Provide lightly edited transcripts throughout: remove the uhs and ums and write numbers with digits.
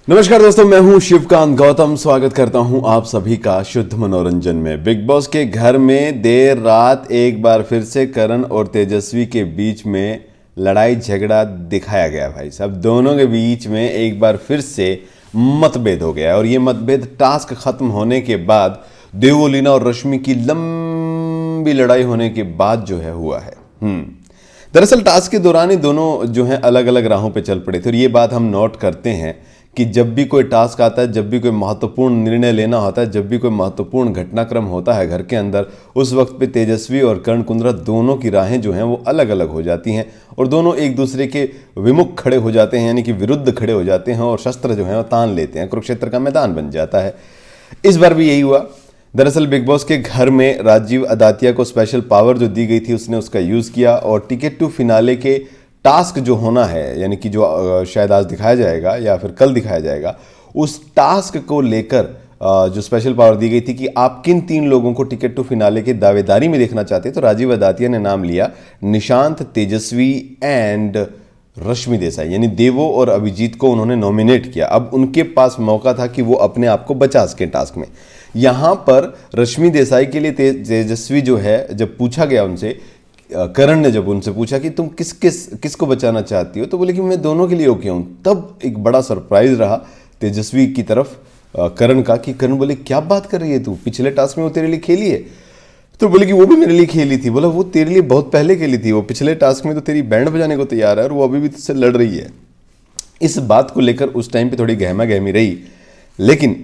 नमस्कार दोस्तों, मैं हूं शिवकांत गौतम। स्वागत करता हूं आप सभी का शुद्ध मनोरंजन में। बिग बॉस के घर में देर रात एक बार फिर से करण और तेजस्वी के बीच में लड़ाई झगड़ा दिखाया गया। भाई साहब, दोनों के बीच में एक बार फिर से मतभेद हो गया और ये मतभेद टास्क खत्म होने के बाद देवोलीना और रश्मि की लंबी लड़ाई होने के बाद जो है हुआ है। दरअसल टास्क के दौरान ही दोनों जो है अलग अलग राहों पे चल पड़े थे और ये बात हम नोट करते हैं कि जब भी कोई टास्क आता है, जब भी कोई महत्वपूर्ण निर्णय लेना होता है, जब भी कोई महत्वपूर्ण घटनाक्रम होता है घर के अंदर, उस वक्त पे तेजस्वी और कर्ण कुंद्रा दोनों की राहें जो हैं वो अलग अलग हो जाती हैं और दोनों एक दूसरे के विमुख खड़े हो जाते हैं, यानी कि विरुद्ध खड़े हो जाते हैं और शस्त्र जो है वो तान लेते हैं। कुरुक्षेत्र का मैदान बन जाता है। इस बार भी यही हुआ। दरअसल बिग बॉस के घर में राजीव अदातिया को स्पेशल पावर जो दी गई थी उसने उसका यूज़ किया और टिकट टू फिनाले के टास्क जो होना है, यानी कि जो शायद आज दिखाया जाएगा या फिर कल दिखाया जाएगा, उस टास्क को लेकर जो स्पेशल पावर दी गई थी कि आप किन 3 लोगों को टिकट टू फिनाले की दावेदारी में देखना चाहते हैं, तो राजीव अदातिया ने नाम लिया निशांत, तेजस्वी एंड रश्मि देसाई, यानी देवो और अभिजीत को उन्होंने नॉमिनेट किया। अब उनके पास मौका था कि वो अपने आप को बचा सकें टास्क में। यहाँ पर रश्मि देसाई के लिए तेजस्वी जो है, जब पूछा गया उनसे, करण ने जब उनसे पूछा कि तुम किसको बचाना चाहती हो, तो बोले कि मैं दोनों के लिए ओके हूं। तब एक बड़ा सरप्राइज रहा तेजस्वी की तरफ करण का कि करण बोले क्या बात कर रही है तू, पिछले टास्क में वो तेरे लिए खेली है? तो बोले कि वो भी मेरे लिए खेली थी। बोला वो तेरे लिए बहुत पहले खेली थी, वो पिछले टास्क में तो तेरी बैंड बजाने को तैयार है और वो अभी भी तुझसे लड़ रही है। इस बात को लेकर उस टाइम पे थोड़ी गहमा गहमी रही, लेकिन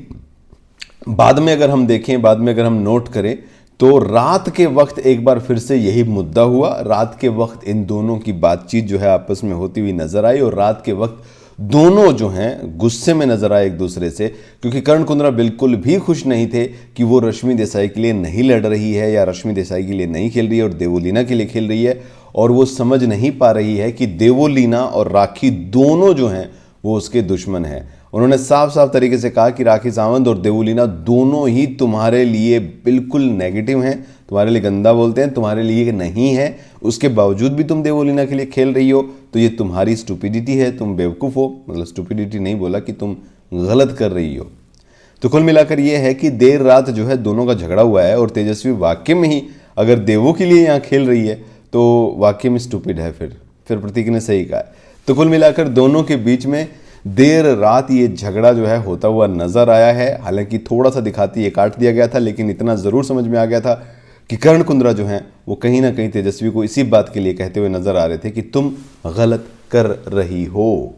बाद में अगर हम देखें, बाद में अगर हम नोट करें तो रात के वक्त एक बार फिर से यही मुद्दा हुआ। रात के वक्त इन दोनों की बातचीत जो है आपस में होती हुई नजर आई और रात के वक्त दोनों जो हैं गुस्से में नजर आए एक दूसरे से, क्योंकि कर्ण कुंद्रा बिल्कुल भी खुश नहीं थे कि वो रश्मि देसाई के लिए नहीं लड़ रही है या रश्मि देसाई के लिए नहीं खेल रही है और देवोलीना के लिए खेल रही है, और वो समझ नहीं पा रही है कि देवोलीना और राखी दोनों जो हैं वो उसके दुश्मन हैं। उन्होंने साफ साफ तरीके से कहा कि राखी सावंत और देवोलीना दोनों ही तुम्हारे लिए बिल्कुल नेगेटिव हैं, तुम्हारे लिए गंदा बोलते हैं, तुम्हारे लिए नहीं है। उसके बावजूद भी तुम देवोलीना के लिए खेल रही हो, तो ये तुम्हारी स्टूपिडिटी है, तुम बेवकूफ़ हो। मतलब स्टूपिडिटी नहीं बोला, कि तुम गलत कर रही हो। तो कुल मिलाकर ये है कि देर रात जो है दोनों का झगड़ा हुआ है और तेजस्वी वाकई में ही अगर देवों के लिए यहाँ खेल रही है तो वाकई में स्टूपिड है। फिर प्रतीक ने सही कहा। तो कुल मिलाकर दोनों के बीच में देर रात ये झगड़ा जो है होता हुआ नजर आया है। हालांकि थोड़ा सा दिखाती ये काट दिया गया था, लेकिन इतना ज़रूर समझ में आ गया था कि कर्ण कुंद्रा जो हैं वो कहीं ना कहीं तेजस्वी को इसी बात के लिए कहते हुए नजर आ रहे थे कि तुम गलत कर रही हो।